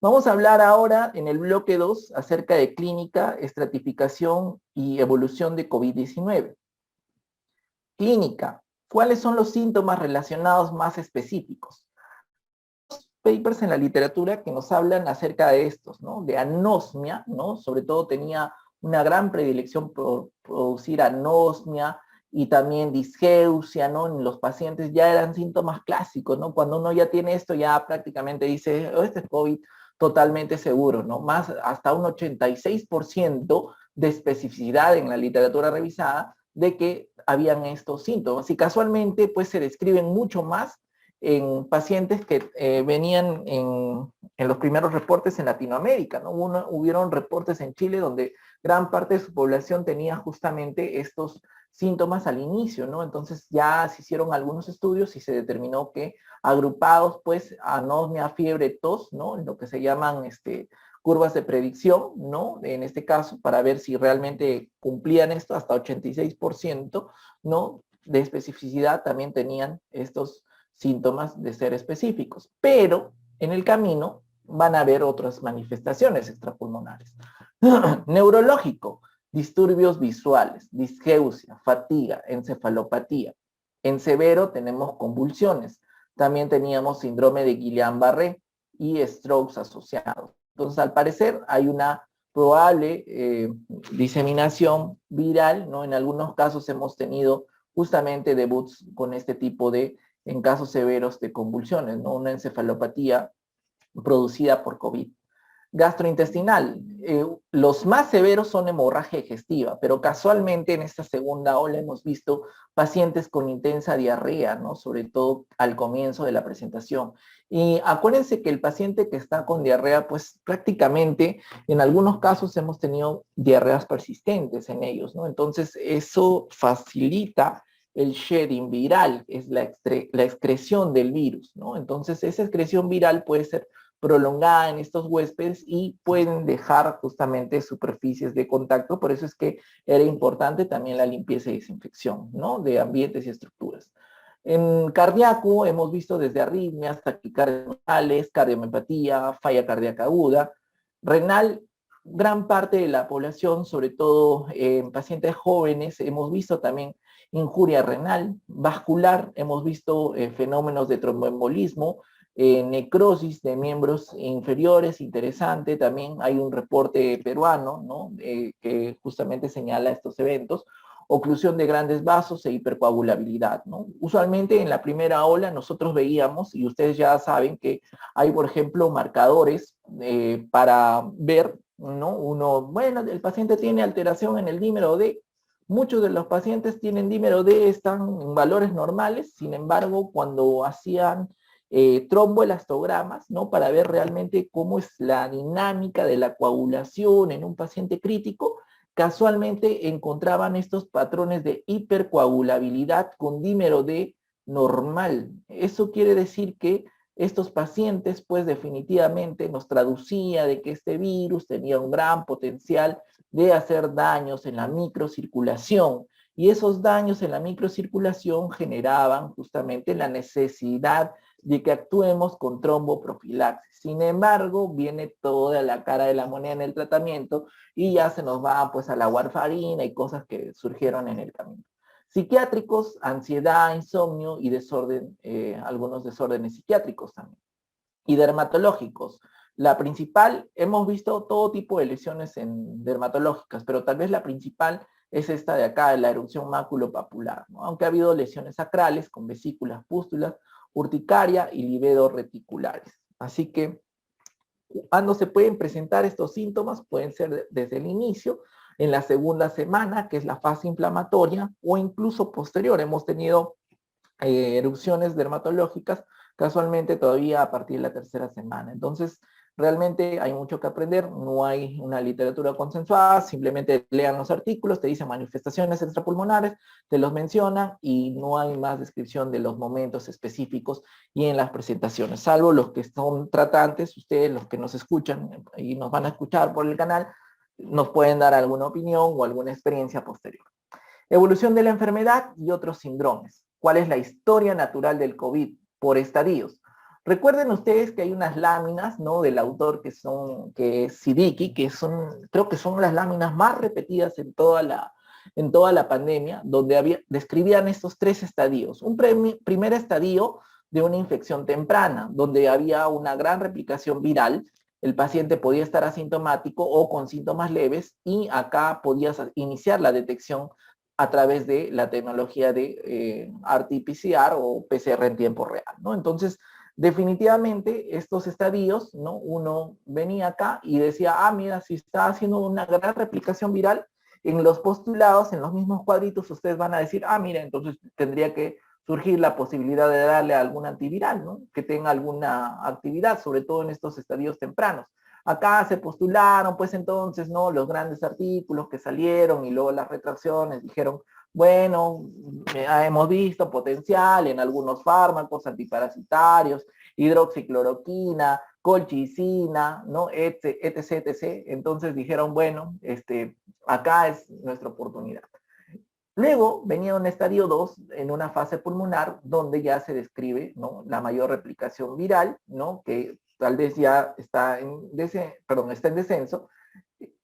Vamos a hablar ahora en el bloque 2 acerca de clínica, estratificación y evolución de COVID-19. Clínica. ¿Cuáles son los síntomas relacionados más específicos? Papers en la literatura que nos hablan acerca de estos, ¿no? De anosmia, ¿no? Sobre todo tenía una gran predilección por producir anosmia y también disgeusia, ¿no? En los pacientes ya eran síntomas clásicos, ¿no? Cuando uno ya tiene esto, ya prácticamente dice, oh, este es COVID totalmente seguro, ¿no? Más hasta un 86% de especificidad en la literatura revisada de que habían estos síntomas. Y casualmente, pues se describen mucho más en pacientes que venían en los primeros reportes en Latinoamérica, ¿no? Hubieron reportes en Chile donde gran parte de su población tenía justamente estos síntomas al inicio, ¿no? Entonces ya se hicieron algunos estudios y se determinó que agrupados, pues, anosmia, fiebre, tos, ¿no? En lo que se llaman curvas de predicción, ¿no? En este caso, para ver si realmente cumplían esto, hasta 86%, ¿no? De especificidad también tenían estos síntomas de ser específicos, pero en el camino van a haber otras manifestaciones extrapulmonares. Neurológico, disturbios visuales, disgeusia, fatiga, encefalopatía. En severo tenemos convulsiones. También teníamos síndrome de Guillain-Barré y strokes asociados. Entonces, al parecer, hay una probable diseminación viral, ¿no? En algunos casos hemos tenido justamente debuts con este tipo de, en casos severos de convulsiones, ¿no? Una encefalopatía producida por COVID. Gastrointestinal. Los más severos son hemorragia digestiva, pero casualmente en esta segunda ola hemos visto pacientes con intensa diarrea, ¿no? Sobre todo al comienzo de la presentación. Y acuérdense que el paciente que está con diarrea, pues prácticamente en algunos casos hemos tenido diarreas persistentes en ellos, ¿no? Entonces eso facilita el shedding viral, es la excreción del virus, ¿no? Entonces esa excreción viral puede ser prolongada en estos huéspedes y pueden dejar justamente superficies de contacto. Por eso es que era importante también la limpieza y desinfección, ¿no? De ambientes y estructuras. En cardíaco hemos visto desde arritmias, taquicardias, cardiomiopatía, falla cardíaca aguda. Renal, gran parte de la población, sobre todo en pacientes jóvenes, hemos visto también injuria renal. Vascular, hemos visto fenómenos de tromboembolismo, necrosis de miembros inferiores, interesante. También hay un reporte peruano, ¿no? Que justamente señala estos eventos. Oclusión de grandes vasos e hipercoagulabilidad, ¿no? Usualmente en la primera ola nosotros veíamos, y ustedes ya saben que hay, por ejemplo, marcadores para ver, ¿no? Uno, bueno, el paciente tiene alteración en el dímero D. Muchos de los pacientes tienen dímero D, están en valores normales, sin embargo, cuando hacían tromboelastogramas, ¿no? Para ver realmente cómo es la dinámica de la coagulación en un paciente crítico, casualmente encontraban estos patrones de hipercoagulabilidad con dímero D normal. Eso quiere decir que estos pacientes, pues definitivamente nos traducía de que este virus tenía un gran potencial de hacer daños en la microcirculación. Y esos daños en la microcirculación generaban justamente la necesidad de que actuemos con tromboprofilaxis. Sin embargo, viene toda la cara de la moneda en el tratamiento y ya se nos va pues a la warfarina y cosas que surgieron en el camino. Psiquiátricos, ansiedad, insomnio y desorden, algunos desórdenes psiquiátricos también. Y dermatológicos. La principal, hemos visto todo tipo de lesiones en dermatológicas, pero tal vez la principal es esta de acá, la erupción maculopapular, ¿no? Aunque ha habido lesiones sacrales con vesículas, pústulas, urticaria y livedo reticulares. Así que cuando se pueden presentar estos síntomas, pueden ser desde el inicio, en la segunda semana, que es la fase inflamatoria, o incluso posterior. Hemos tenido erupciones dermatológicas casualmente todavía a partir de la tercera semana. Entonces, realmente hay mucho que aprender, no hay una literatura consensuada, simplemente lean los artículos, te dicen manifestaciones extrapulmonares, te los mencionan y no hay más descripción de los momentos específicos y en las presentaciones, salvo los que son tratantes, ustedes los que nos escuchan y nos van a escuchar por el canal, nos pueden dar alguna opinión o alguna experiencia posterior. Evolución de la enfermedad y otros síndromes. ¿Cuál es la historia natural del COVID por estadios? Recuerden ustedes que hay unas láminas, ¿no? Del autor que es Siddiqui, creo que son las láminas más repetidas en toda la pandemia, donde describían estos tres estadios. Un primer estadio de una infección temprana, donde había una gran replicación viral, el paciente podía estar asintomático o con síntomas leves, y acá podías iniciar la detección a través de la tecnología de RT-PCR o PCR en tiempo real, ¿no? Entonces, definitivamente estos estadios, ¿no? Uno venía acá y decía, mira, si está haciendo una gran replicación viral, en los postulados, en los mismos cuadritos, ustedes van a decir, mira, entonces tendría que surgir la posibilidad de darle algún antiviral, ¿no? Que tenga alguna actividad, sobre todo en estos estadios tempranos. Acá se postularon, pues entonces, ¿no? Los grandes artículos que salieron y luego las retracciones dijeron, bueno, hemos visto potencial en algunos fármacos antiparasitarios, hidroxicloroquina, colchicina, ¿no? etc. Entonces dijeron, bueno, acá es nuestra oportunidad. Luego venía un estadio 2 en una fase pulmonar donde ya se describe, ¿no? La mayor replicación viral, ¿no? Que tal vez ya está está en descenso.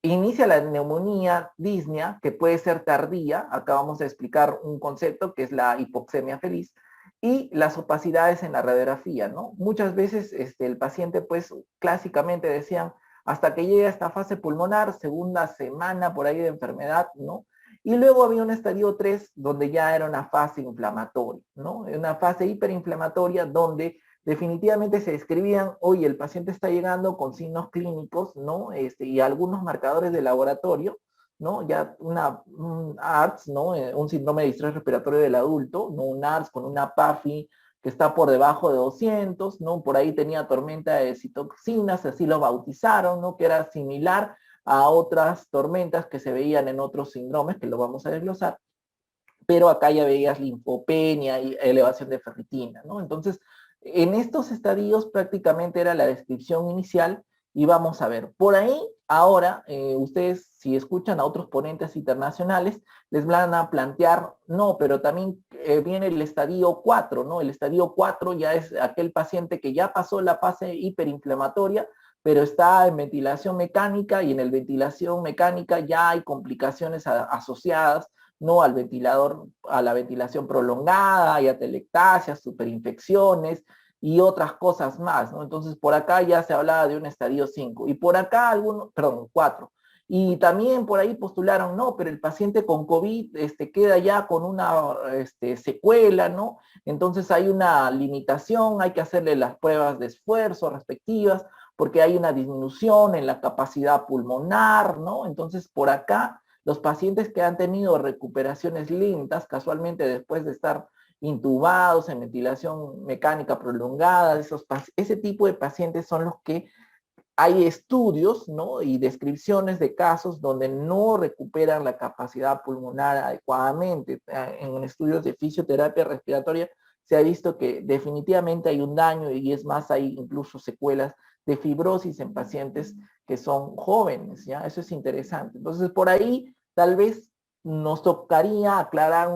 Inicia la neumonía disnea, que puede ser tardía. Acá vamos a explicar un concepto que es la hipoxemia feliz, y las opacidades en la radiografía, ¿no? Muchas veces el paciente, pues, clásicamente decían, hasta que llegue a esta fase pulmonar, segunda semana por ahí de enfermedad, ¿no? Y luego había un estadio 3 donde ya era una fase inflamatoria, ¿no? Una fase hiperinflamatoria donde definitivamente se describían, oye, el paciente está llegando con signos clínicos, ¿no? Y algunos marcadores de laboratorio, ¿no? Ya un ARDS, ¿no? Un síndrome de distrés respiratorio del adulto, ¿no? Un ARDS con una PAFI que está por debajo de 200, ¿no? Por ahí tenía tormenta de citoxinas, así lo bautizaron, ¿no? Que era similar a otras tormentas que se veían en otros síndromes, que lo vamos a desglosar, pero acá ya veías linfopenia y elevación de ferritina, ¿no? Entonces, en estos estadios prácticamente era la descripción inicial, y vamos a ver, por ahí ahora ustedes, si escuchan a otros ponentes internacionales, les van a plantear, no, pero también viene el estadio 4, ¿no? El estadio 4 ya es aquel paciente que ya pasó la fase hiperinflamatoria, pero está en ventilación mecánica, y en el ventilación mecánica ya hay complicaciones asociadas, ¿no? Al ventilador, a la ventilación prolongada, hay atelectasias, superinfecciones y otras cosas más, ¿no? Entonces, por acá ya se hablaba de un estadio 5, y por acá perdón, 4. Y también por ahí postularon, no, pero el paciente con COVID queda ya con una secuela, ¿no? Entonces hay una limitación, hay que hacerle las pruebas de esfuerzo respectivas, porque hay una disminución en la capacidad pulmonar, ¿no? Entonces, por acá los pacientes que han tenido recuperaciones lentas, casualmente después de estar intubados en ventilación mecánica prolongada, ese tipo de pacientes son los que hay estudios, ¿no? Y descripciones de casos donde no recuperan la capacidad pulmonar adecuadamente. En estudios de fisioterapia respiratoria se ha visto que definitivamente hay un daño, y es más, hay incluso secuelas de fibrosis en pacientes que son jóvenes, ¿ya? Eso es interesante. Entonces, por ahí tal vez nos tocaría aclarar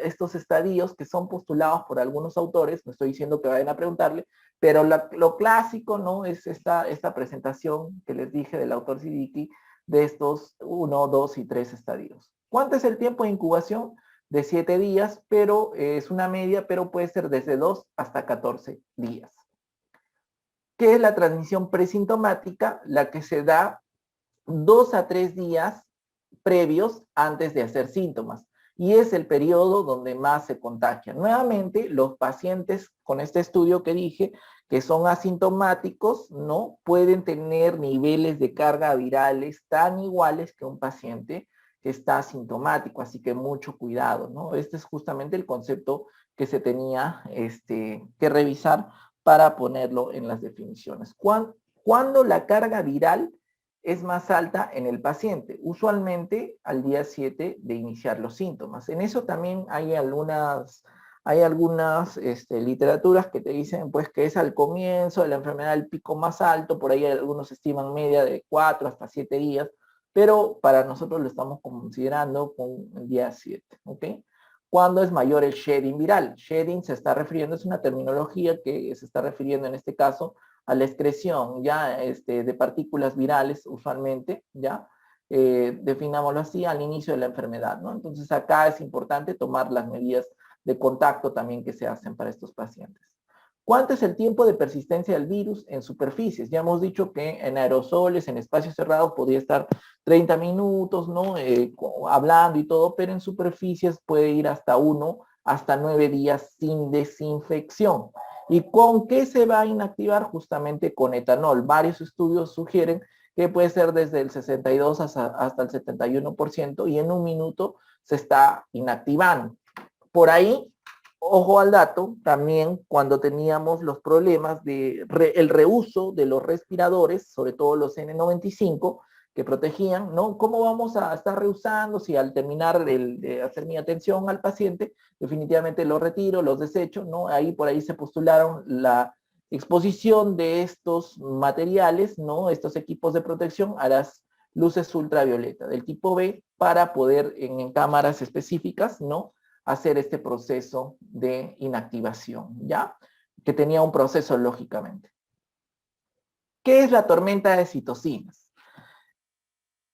estos estadios que son postulados por algunos autores, no estoy diciendo que vayan a preguntarle, pero lo clásico, ¿no? Es esta presentación que les dije del autor Siddiqui, de estos 1, 2 y 3 estadios. ¿Cuánto es el tiempo de incubación? De 7 días, pero es una media, pero puede ser desde 2 hasta 14 días. ¿Qué es la transmisión presintomática? La que se da 2 a 3 días previos antes de hacer síntomas, y es el periodo donde más se contagian. Nuevamente, los pacientes con este estudio que dije, que son asintomáticos, no pueden tener niveles de carga virales tan iguales que un paciente que está asintomático, así que mucho cuidado, ¿no? Este es justamente el concepto que se tenía que revisar para ponerlo en las definiciones. ¿Cuándo la carga viral es más alta en el paciente? Usualmente al día 7 de iniciar los síntomas. En eso también hay algunas literaturas que te dicen, pues, que es al comienzo de la enfermedad el pico más alto. Por ahí algunos estiman media de 4 hasta 7 días, pero para nosotros lo estamos considerando con el día 7, ¿ok? cuando es mayor el shedding viral. Shedding se está refiriendo, es una terminología que se está refiriendo en este caso a la excreción ya de partículas virales usualmente, ya, definámoslo así, al inicio de la enfermedad, ¿no? Entonces acá es importante tomar las medidas de contacto también que se hacen para estos pacientes. ¿Cuánto es el tiempo de persistencia del virus en superficies? Ya hemos dicho que en aerosoles, en espacios cerrados, podría estar 30 minutos, ¿no? Hablando y todo, pero en superficies puede ir hasta 1, hasta 9 días sin desinfección. ¿Y con qué se va a inactivar? Justamente con etanol. Varios estudios sugieren que puede ser desde el 62 hasta el 71% y en un minuto se está inactivando. Por ahí, ojo al dato, también cuando teníamos los problemas de el reuso de los respiradores, sobre todo los N95, que protegían, ¿no? ¿Cómo vamos a estar reusando si al terminar de hacer mi atención al paciente, definitivamente los retiro, los desecho, ¿no? Ahí por ahí se postularon la exposición de estos materiales, ¿no? Estos equipos de protección a las luces ultravioleta del tipo B para poder en cámaras específicas, ¿no? Hacer este proceso de inactivación, ¿ya? Que tenía un proceso lógicamente. ¿Qué es la tormenta de citocinas?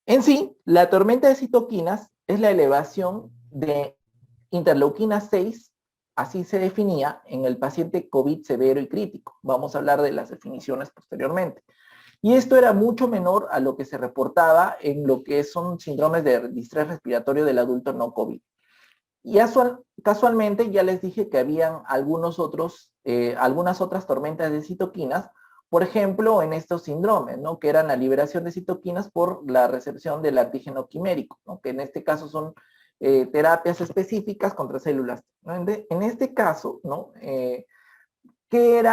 En sí, la tormenta de citoquinas es la elevación de interleuquina 6, así se definía en el paciente COVID severo y crítico. Vamos a hablar de las definiciones posteriormente. Y esto era mucho menor a lo que se reportaba en lo que son síndromes de distrés respiratorio del adulto no COVID. Y casualmente ya les dije que habían algunas otras tormentas de citoquinas, por ejemplo, en estos síndromes, ¿no? Que eran la liberación de citoquinas por la recepción del antígeno quimérico, ¿no? Que en este caso son terapias específicas contra células, ¿no? En este caso, ¿no? ¿Qué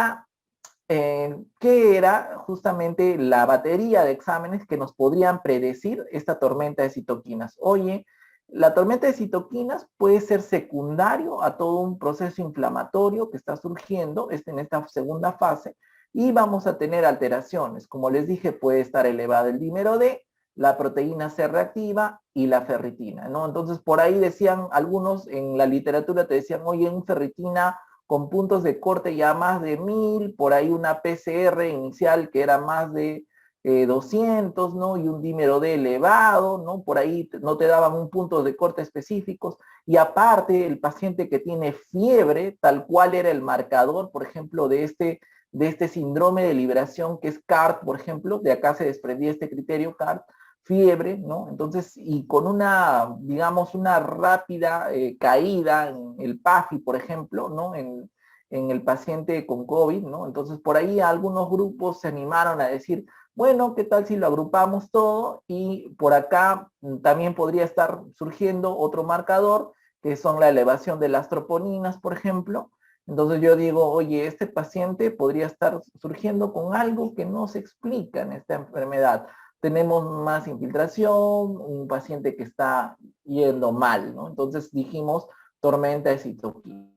era justamente la batería de exámenes que nos podrían predecir esta tormenta de citoquinas? Oye, la tormenta de citoquinas puede ser secundario a todo un proceso inflamatorio que está surgiendo en esta segunda fase y vamos a tener alteraciones. Como les dije, puede estar elevado el dímero D, la proteína C reactiva y la ferritina, ¿no? Entonces, por ahí decían algunos en la literatura, te decían, oye, un ferritina con puntos de corte ya más de 1000, por ahí una PCR inicial que era más de 200, ¿no? Y un dímero D elevado, ¿no? Por ahí no te daban un punto de corte específicos. Y aparte, el paciente que tiene fiebre, tal cual era el marcador, por ejemplo, de este síndrome de liberación que es CART, por ejemplo, de acá se desprendía este criterio CART, fiebre, ¿no? Entonces, y con una, digamos, una rápida caída en el PAFI, por ejemplo, ¿no? En el paciente con COVID, ¿no? Entonces, por ahí algunos grupos se animaron a decir, bueno, ¿qué tal si lo agrupamos todo? Y por acá también podría estar surgiendo otro marcador, que son la elevación de las troponinas, por ejemplo. Entonces yo digo, oye, este paciente podría estar surgiendo con algo que no se explica en esta enfermedad. Tenemos más infiltración, un paciente que está yendo mal, ¿no? Entonces dijimos tormenta de citoquina.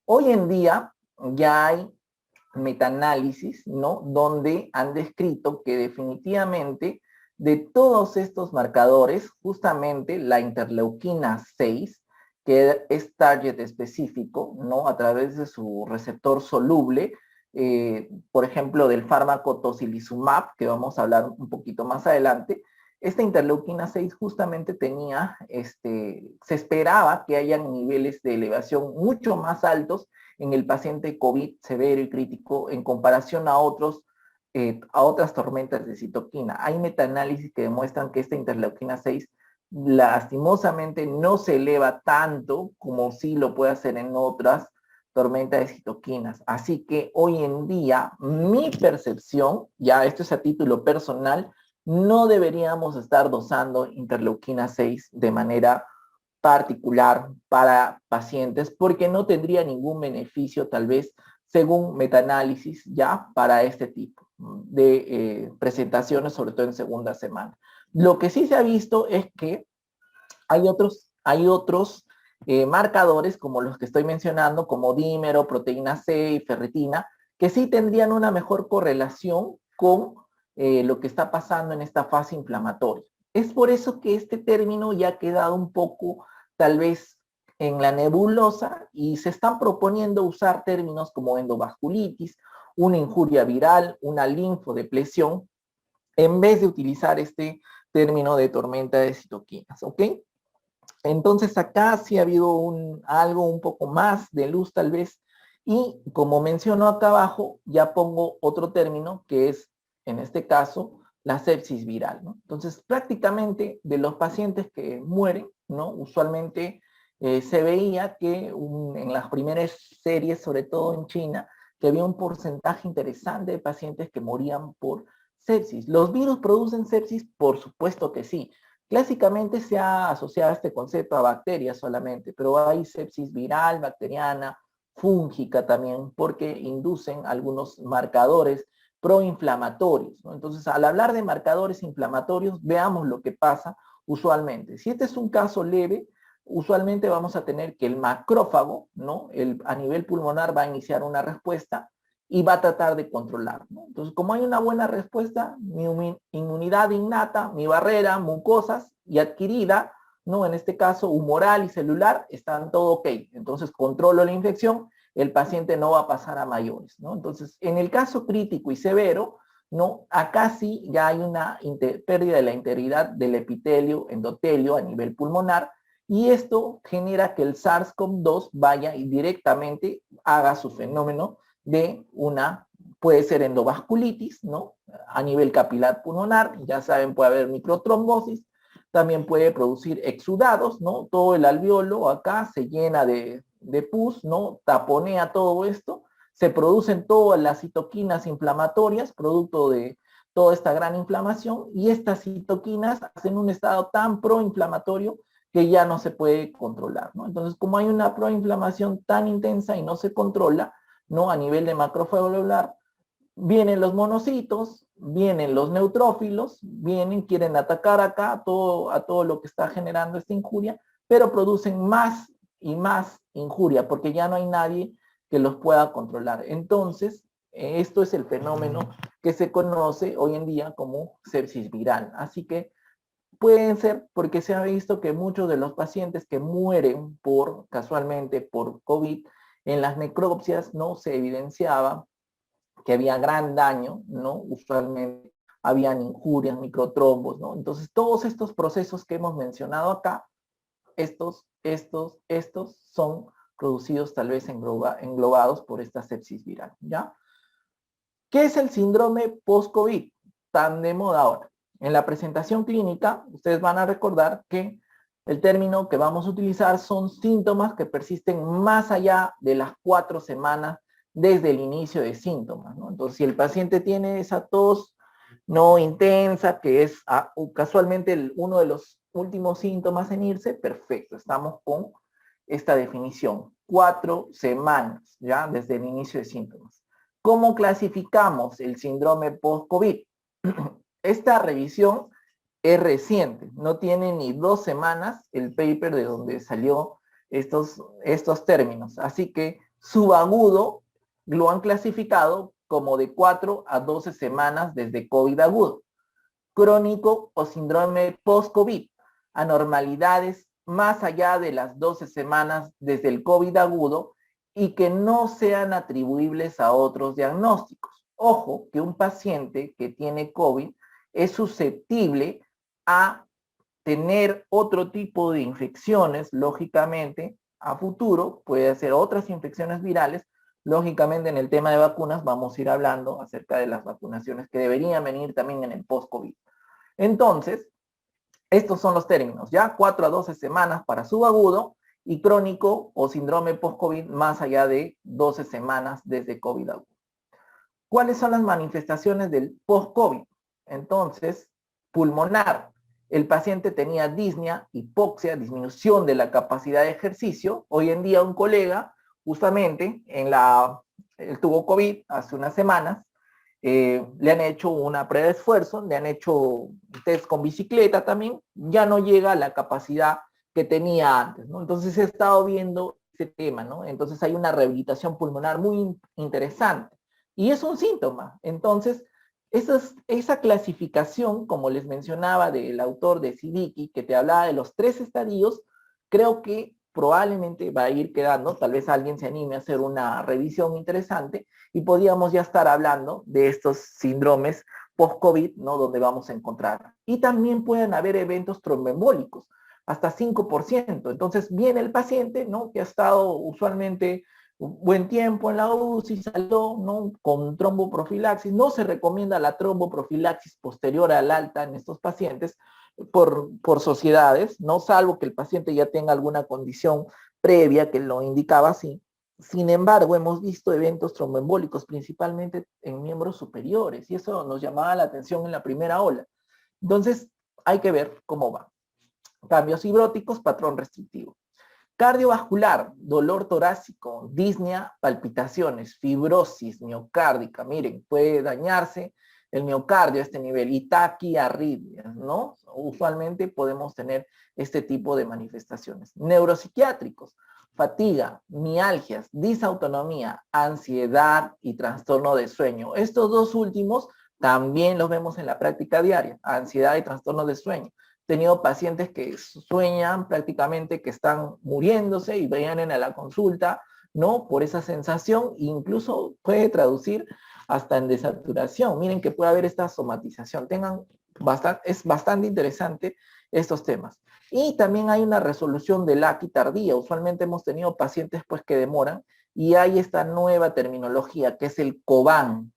Hoy en día ya hay metaanálisis, ¿no? Donde han descrito que definitivamente de todos estos marcadores, justamente la interleuquina 6, que es target específico, ¿no? A través de su receptor soluble, por ejemplo, del fármaco tocilizumab, que vamos a hablar un poquito más adelante, esta interleuquina 6 justamente tenía, se esperaba que hayan niveles de elevación mucho más altos en el paciente COVID severo y crítico en comparación a otras tormentas de citoquina. Hay metaanálisis que demuestran que esta interleuquina 6 lastimosamente no se eleva tanto como sí lo puede hacer en otras tormentas de citoquinas. Así que hoy en día, mi percepción, ya esto es a título personal, no deberíamos estar dosando interleuquina 6 de manera particular para pacientes porque no tendría ningún beneficio tal vez según metaanálisis ya para este tipo de presentaciones, sobre todo en segunda semana. Lo que sí se ha visto es que hay otros marcadores como los que estoy mencionando, como dímero, proteína C y ferritina, que sí tendrían una mejor correlación con lo que está pasando en esta fase inflamatoria. Es por eso que este término ya ha quedado un poco, tal vez, en la nebulosa y se están proponiendo usar términos como endovasculitis, una injuria viral, una linfodepresión, en vez de utilizar este término de tormenta de citoquinas, ¿ok? Entonces acá sí ha habido algo un poco más de luz tal vez, y como menciono acá abajo, ya pongo otro término que es, en este caso, la sepsis viral, ¿no? Entonces prácticamente de los pacientes que mueren, ¿no? Usualmente se veía que en las primeras series, sobre todo en China, que había un porcentaje interesante de pacientes que morían por sepsis. ¿Los virus producen sepsis? Por supuesto que sí. Clásicamente se ha asociado este concepto a bacterias solamente, pero hay sepsis viral, bacteriana, fúngica también, porque inducen algunos marcadores proinflamatorios, ¿no? Entonces, al hablar de marcadores inflamatorios, veamos lo que pasa usualmente. Si este es un caso leve, usualmente vamos a tener que el macrófago, ¿no? A nivel pulmonar va a iniciar una respuesta y va a tratar de controlar, ¿no? Entonces, como hay una buena respuesta, mi inmunidad innata, mi barrera, mucosas y adquirida, ¿no? En este caso, humoral y celular, están todo ok. Entonces, controlo la infección, el paciente no va a pasar a mayores, ¿no? Entonces, en el caso crítico y severo, ¿no? Acá sí ya hay una pérdida de la integridad del epitelio, endotelio a nivel pulmonar, y esto genera que el SARS-CoV-2 vaya y directamente haga su fenómeno de puede ser endovasculitis, ¿no? A nivel capilar pulmonar, ya saben, puede haber microtrombosis, también puede producir exudados, ¿no? Todo el alveolo acá se llena de pus, ¿no? Taponea todo esto, se producen todas las citoquinas inflamatorias, producto de toda esta gran inflamación, y estas citoquinas hacen un estado tan proinflamatorio que ya no se puede controlar, ¿no? Entonces, como hay una proinflamación tan intensa y no se controla, ¿no? A nivel de macrófago globular, vienen los monocitos, vienen los neutrófilos, quieren atacar acá a todo lo que está generando esta injuria, pero producen más y más injuria, porque ya no hay nadie que los pueda controlar. Entonces, esto es el fenómeno que se conoce hoy en día como sepsis viral. Así que pueden ser porque se ha visto que muchos de los pacientes que mueren casualmente por COVID, en las necropsias no se evidenciaba que había gran daño, ¿no? Usualmente habían injurias, microtrombos, ¿no? Entonces, todos estos procesos que hemos mencionado acá, estos son producidos tal vez englobados por esta sepsis viral, ¿ya? ¿Qué es el síndrome post-COVID? Tan de moda ahora. En la presentación clínica, ustedes van a recordar que el término que vamos a utilizar son síntomas que persisten más allá de las 4 semanas desde el inicio de síntomas, ¿no? Entonces, si el paciente tiene esa tos no intensa, que es casualmente uno de los últimos síntomas en irse, perfecto, estamos con esta definición. 4 semanas, ¿ya? Desde el inicio de síntomas. ¿Cómo clasificamos el síndrome post-COVID? Esta revisión es reciente, no tiene ni 2 semanas el paper de donde salió estos términos. Así que subagudo lo han clasificado como de 4 a 12 semanas desde COVID agudo. Crónico o síndrome post-COVID, anormalidades más allá de las 12 semanas desde el COVID agudo y que no sean atribuibles a otros diagnósticos. Ojo, que un paciente que tiene COVID es susceptible a tener otro tipo de infecciones, lógicamente, a futuro, puede ser otras infecciones virales. Lógicamente, en el tema de vacunas vamos a ir hablando acerca de las vacunaciones que deberían venir también en el post-COVID. Entonces, estos son los términos, ¿ya? 4 a 12 semanas para subagudo y crónico o síndrome post-COVID más allá de 12 semanas desde COVID agudo. ¿Cuáles son las manifestaciones del post-COVID? Entonces, pulmonar. El paciente tenía disnea, hipoxia, disminución de la capacidad de ejercicio. Hoy en día un colega, justamente, él tuvo COVID hace unas semanas, le han hecho una prueba de esfuerzo, le han hecho un test con bicicleta también, ya no llega a la capacidad que tenía antes, ¿no? Entonces he estado viendo ese tema, ¿no? Entonces hay una rehabilitación pulmonar muy interesante. Y es un síntoma. Entonces, esa clasificación, como les mencionaba, del autor de Siddiqui, que te hablaba de los 3 estadios, creo que probablemente va a ir quedando, tal vez alguien se anime a hacer una revisión interesante y podríamos ya estar hablando de estos síndromes post-COVID, ¿no? Donde vamos a encontrar. Y también pueden haber eventos tromboembólicos, hasta 5%. Entonces viene el paciente, ¿no? Que ha estado usualmente un buen tiempo en la UCI, salió, ¿no? Con tromboprofilaxis. No se recomienda la tromboprofilaxis posterior al alta en estos pacientes por sociedades, ¿no? Salvo que el paciente ya tenga alguna condición previa que lo indicaba así. Sin embargo, hemos visto eventos tromboembólicos principalmente en miembros superiores y eso nos llamaba la atención en la primera ola. Entonces, hay que ver cómo va. Cambios fibróticos, patrón restrictivo. Cardiovascular, dolor torácico, disnea, palpitaciones, fibrosis miocárdica. Miren, puede dañarse el miocardio a este nivel y taquiarritmias, ¿no? Usualmente podemos tener este tipo de manifestaciones. Neuropsiquiátricos, fatiga, mialgias, disautonomía, ansiedad y trastorno de sueño. Estos dos últimos también los vemos en la práctica diaria, ansiedad y trastorno de sueño. Tenido pacientes que sueñan prácticamente que están muriéndose y vienen a la consulta, ¿no? Por esa sensación, incluso puede traducir hasta en desaturación. Miren que puede haber esta somatización. Es bastante interesante estos temas. Y también hay una resolución de la tardía. Usualmente hemos tenido pacientes pues que demoran y hay esta nueva terminología que es el COBAN,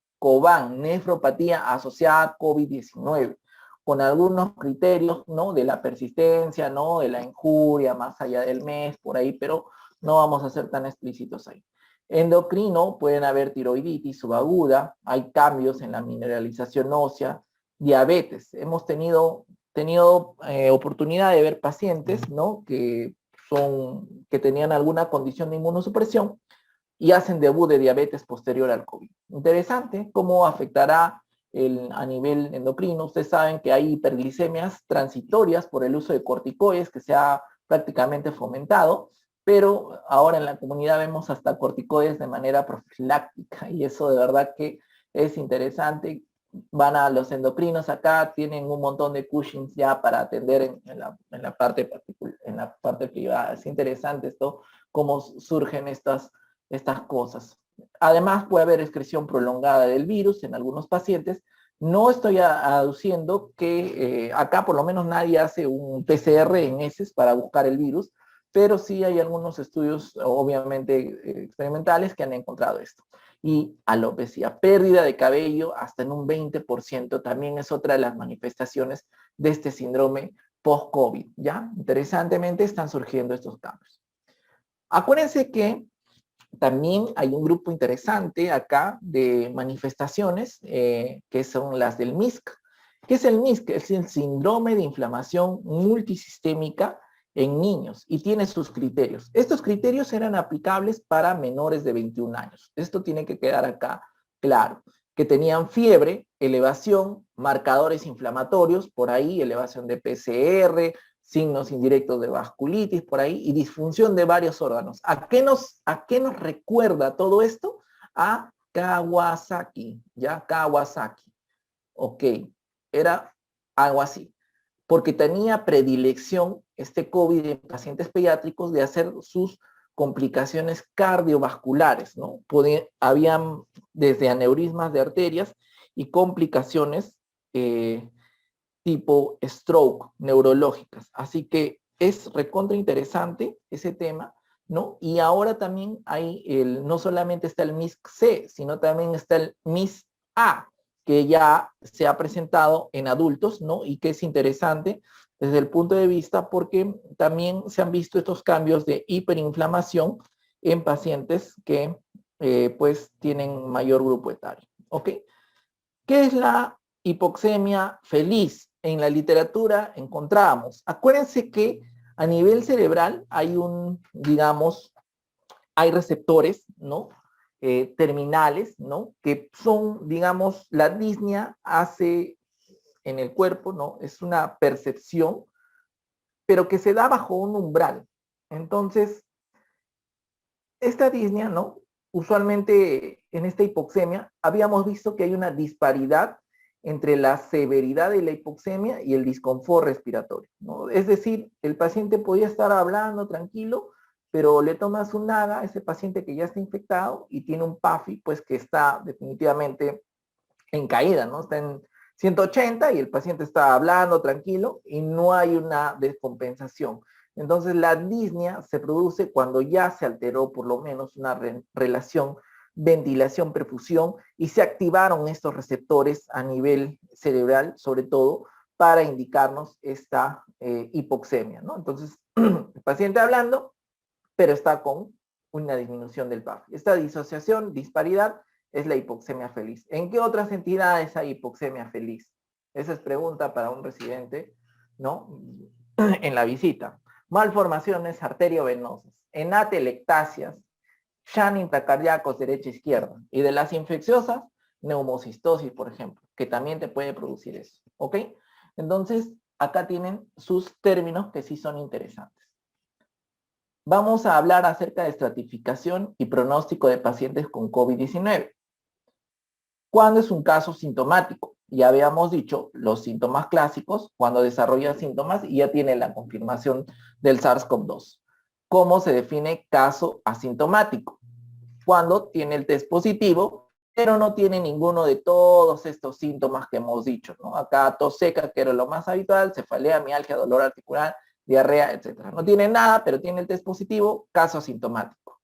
nefropatía asociada a COVID-19 con algunos criterios, ¿no? De la persistencia, ¿no? De la injuria, más allá del mes, por ahí, pero no vamos a ser tan explícitos ahí. Endocrino, pueden haber tiroiditis subaguda, hay cambios en la mineralización ósea, diabetes. Hemos tenido oportunidad de ver pacientes, ¿no? Que tenían alguna condición de inmunosupresión y hacen debut de diabetes posterior al COVID. Interesante cómo afectará a nivel endocrino. Ustedes saben que hay hiperglicemias transitorias por el uso de corticoides que se ha prácticamente fomentado, pero ahora en la comunidad vemos hasta corticoides de manera profiláctica y eso de verdad que es interesante. Van a los endocrinos acá, tienen un montón de Cushings ya para atender en la parte privada. Es interesante esto, cómo surgen estas cosas. Además, puede haber excreción prolongada del virus en algunos pacientes. No estoy aduciendo que acá por lo menos nadie hace un PCR en heces para buscar el virus, pero sí hay algunos estudios, obviamente, experimentales que han encontrado esto. Y alopecia, pérdida de cabello hasta en un 20%, también es otra de las manifestaciones de este síndrome post-COVID, ¿ya? Interesantemente están surgiendo estos cambios. Acuérdense que también hay un grupo interesante acá de manifestaciones que son las del MISC. ¿Qué es el MISC? Es el síndrome de inflamación multisistémica en niños y tiene sus criterios. Estos criterios eran aplicables para menores de 21 años. Esto tiene que quedar acá claro. Que tenían fiebre, elevación, marcadores inflamatorios, por ahí, elevación de PCR, signos indirectos de vasculitis por ahí y disfunción de varios órganos. ¿A qué nos recuerda todo esto? A Kawasaki, ¿ya? Kawasaki. Ok, era algo así. Porque tenía predilección este COVID en pacientes pediátricos de hacer sus complicaciones cardiovasculares, ¿no? Habían desde aneurismas de arterias y complicaciones tipo stroke, neurológicas. Así que es recontra interesante ese tema, ¿no? Y ahora también hay no solamente está el MIS-C, sino también está el MIS-A, que ya se ha presentado en adultos, ¿no? Y que es interesante desde el punto de vista porque también se han visto estos cambios de hiperinflamación en pacientes que pues tienen mayor grupo etario, ¿ok? ¿Qué es la hipoxemia feliz? En la literatura encontramos. Acuérdense que a nivel cerebral hay digamos, hay receptores, ¿no? Terminales, ¿no? Que son, digamos, la disnea hace en el cuerpo, ¿no? Es una percepción, pero que se da bajo un umbral. Entonces, esta disnea, ¿no? Usualmente en esta hipoxemia habíamos visto que hay una disparidad entre la severidad de la hipoxemia y el disconfort respiratorio, ¿no? Es decir, el paciente podía estar hablando tranquilo, pero le tomas un NAGA a ese paciente que ya está infectado y tiene un PAFI, pues que está definitivamente en caída, ¿no? Está en 180 y el paciente está hablando tranquilo y no hay una descompensación. Entonces la disnea se produce cuando ya se alteró por lo menos una relación ventilación-perfusión y se activaron estos receptores a nivel cerebral, sobre todo, para indicarnos esta hipoxemia, ¿no? Entonces, el paciente hablando, pero está con una disminución del PAFI. Esta disociación, disparidad, es la hipoxemia feliz. ¿En qué otras entidades hay hipoxemia feliz? Esa es pregunta para un residente, ¿no? En la visita. Malformaciones arteriovenosas, enatelectasias, shunt intracardíacos derecha e izquierda. Y de las infecciosas, neumocistosis, por ejemplo, que también te puede producir eso, ¿ok? Entonces, acá tienen sus términos que sí son interesantes. Vamos a hablar acerca de estratificación y pronóstico de pacientes con COVID-19. ¿Cuándo es un caso sintomático? Ya habíamos dicho los síntomas clásicos, cuando desarrolla síntomas y ya tiene la confirmación del SARS-CoV-2. ¿Cómo se define caso asintomático? Cuando tiene el test positivo, pero no tiene ninguno de todos estos síntomas que hemos dicho, ¿no? Acá tos seca, que era lo más habitual, cefalea, mialgia, dolor articular, diarrea, etc. No tiene nada, pero tiene el test positivo, caso asintomático.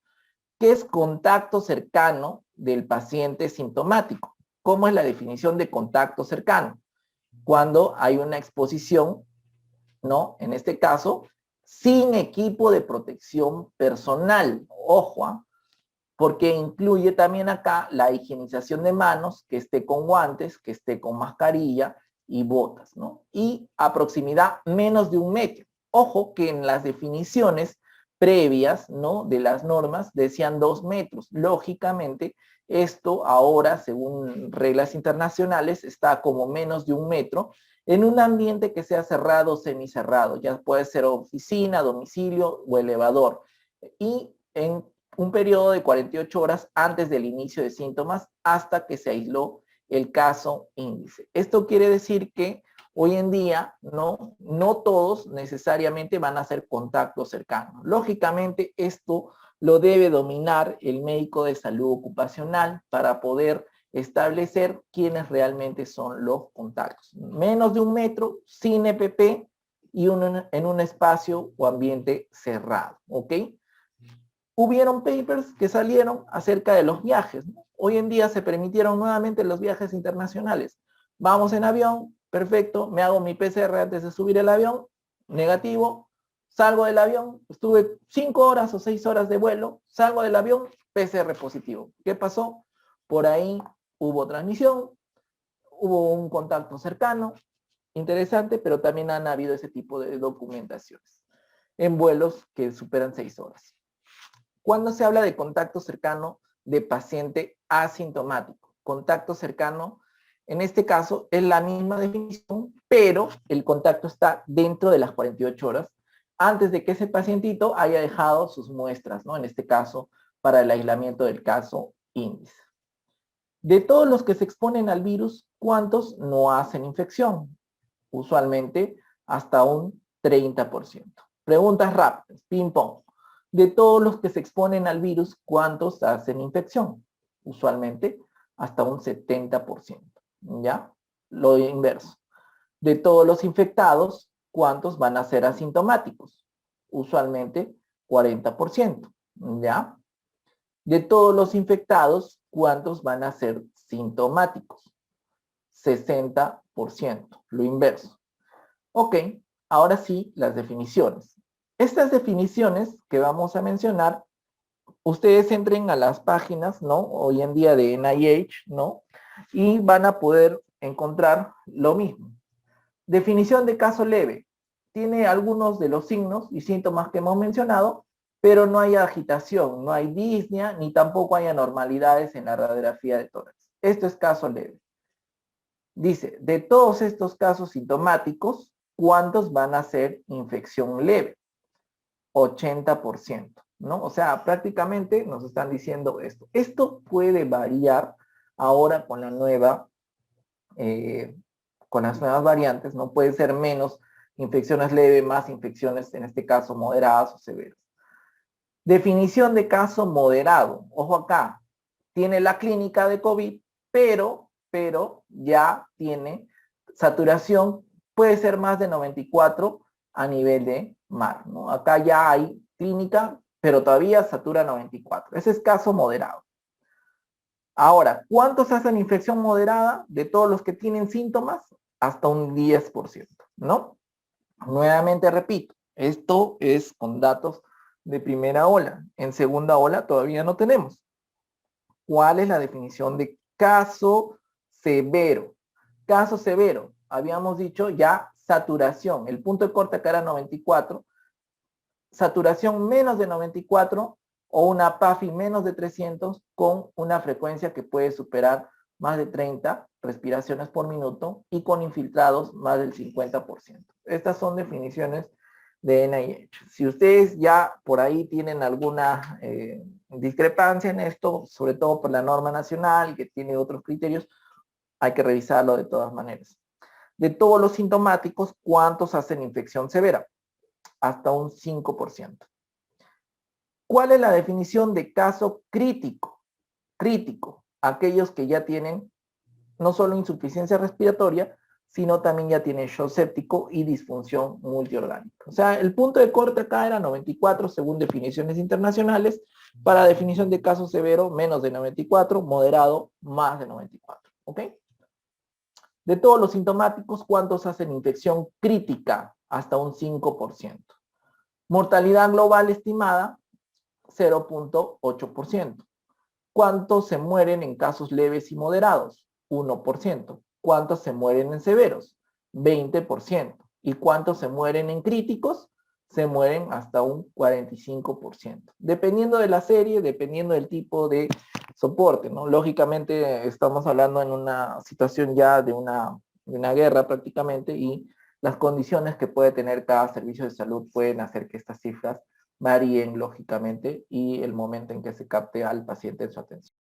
¿Qué es contacto cercano del paciente sintomático? ¿Cómo es la definición de contacto cercano? Cuando hay una exposición, ¿no? En este caso, sin equipo de protección personal. Ojo, porque incluye también acá la higienización de manos, que esté con guantes, que esté con mascarilla y botas, ¿no? Y a proximidad menos de 1 metro. Ojo que en las definiciones previas, ¿no? De las normas decían 2 metros. Lógicamente, esto ahora, según reglas internacionales, está como menos de 1 metro en un ambiente que sea cerrado o semicerrado. Ya puede ser oficina, domicilio o elevador. Y en un periodo de 48 horas antes del inicio de síntomas hasta que se aisló el caso índice. Esto quiere decir que hoy en día no todos necesariamente van a ser contactos cercanos. Lógicamente esto lo debe dominar el médico de salud ocupacional para poder establecer quiénes realmente son los contactos. Menos de 1 metro, sin EPP y en un espacio o ambiente cerrado, ¿ok? Hubieron papers que salieron acerca de los viajes, ¿no? Hoy en día se permitieron nuevamente los viajes internacionales. Vamos en avión, perfecto, me hago mi PCR antes de subir el avión, negativo, salgo del avión, estuve 5 horas o 6 horas de vuelo, salgo del avión, PCR positivo. ¿Qué pasó? Por ahí hubo transmisión, hubo un contacto cercano, interesante, pero también han habido ese tipo de documentaciones en vuelos que superan 6 horas. Cuando se habla de contacto cercano de paciente asintomático, contacto cercano, en este caso es la misma definición, pero el contacto está dentro de las 48 horas antes de que ese pacientito haya dejado sus muestras, ¿no? En este caso, para el aislamiento del caso índice. De todos los que se exponen al virus, ¿cuántos no hacen infección? Usualmente hasta un 30%. Preguntas rápidas, ping pong. De todos los que se exponen al virus, ¿cuántos hacen infección? Usualmente hasta un 70%. ¿Ya? Lo inverso. De todos los infectados, ¿cuántos van a ser asintomáticos? Usualmente 40%. ¿Ya? De todos los infectados, ¿cuántos van a ser sintomáticos? 60%. Lo inverso. Ok, ahora sí, las definiciones. Estas definiciones que vamos a mencionar, ustedes entren a las páginas, ¿no? Hoy en día de NIH, ¿no? Y van a poder encontrar lo mismo. Definición de caso leve. Tiene algunos de los signos y síntomas que hemos mencionado, pero no hay agitación, no hay disnea, ni tampoco hay anormalidades en la radiografía de tórax. Esto es caso leve. Dice, de todos estos casos sintomáticos, ¿cuántos van a ser infección leve? 80%, ¿no? O sea, prácticamente nos están diciendo esto. Esto puede variar ahora con la nueva, con las nuevas variantes, ¿no? Puede ser menos infecciones leves, más infecciones, en este caso, moderadas o severas. Definición de caso moderado. Ojo acá, tiene la clínica de COVID, pero ya tiene saturación, puede ser más de 94 a nivel de mar, ¿no? Acá ya hay clínica, pero todavía satura 94. Ese es caso moderado. Ahora, ¿cuántos hacen infección moderada de todos los que tienen síntomas? Hasta un 10%, ¿no? Nuevamente repito, esto es con datos de primera ola. En segunda ola todavía no tenemos. ¿Cuál es la definición de caso severo? Caso severo, habíamos dicho ya saturación. El punto de corte acá era 94. Saturación menos de 94 o una PAFI menos de 300 con una frecuencia que puede superar más de 30 respiraciones por minuto y con infiltrados más del 50%. Estas son definiciones de NIH. Si ustedes ya por ahí tienen alguna discrepancia en esto, sobre todo por la norma nacional que tiene otros criterios, hay que revisarlo de todas maneras. De todos los sintomáticos, ¿cuántos hacen infección severa? Hasta un 5%. ¿Cuál es la definición de caso crítico? Crítico, aquellos que ya tienen no solo insuficiencia respiratoria, sino también ya tienen shock séptico y disfunción multiorgánica. O sea, el punto de corte acá era 94 según definiciones internacionales, para definición de caso severo menos de 94, moderado más de 94, ¿ok? De todos los sintomáticos, ¿cuántos hacen infección crítica? Hasta un 5%. Mortalidad global estimada, 0.8%. ¿Cuántos se mueren en casos leves y moderados? 1%. ¿Cuántos se mueren en severos? 20%. ¿Y cuántos se mueren en críticos? Se mueren hasta un 45%. Dependiendo de la serie, dependiendo del tipo de soporte, ¿no? Lógicamente estamos hablando en una situación ya de una guerra prácticamente y las condiciones que puede tener cada servicio de salud pueden hacer que estas cifras varíen lógicamente y el momento en que se capte al paciente en su atención.